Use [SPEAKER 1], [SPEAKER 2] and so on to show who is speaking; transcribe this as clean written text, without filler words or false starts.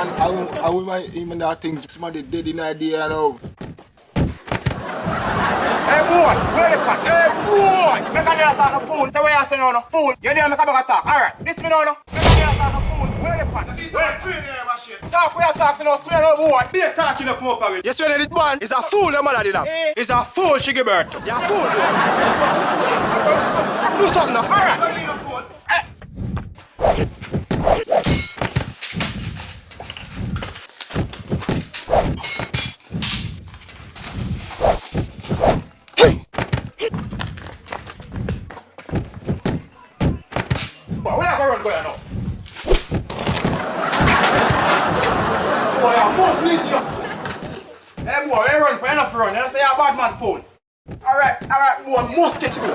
[SPEAKER 1] man. I will my even that things. Somebody dead in idea now.
[SPEAKER 2] Hey boy, where the pan? Hey boy! Make a girl talk a fool. Say what you say now, no? Fool. You there make a bag of talk. Alright, this me now, no? Make a girl talk a fool. Where the pan? Talk where you talk to no smell no boy. Be a talking up more power. You see when this man is a fool, the mother did that. He's a fool, she give birth to. You're a fool, boy. Do something now. Alright. Boy, where you going to run now? Boy, you're more ninja. Hey boy, you run for enough run. You say you're a bad man fool. Alright, boy, must get you go.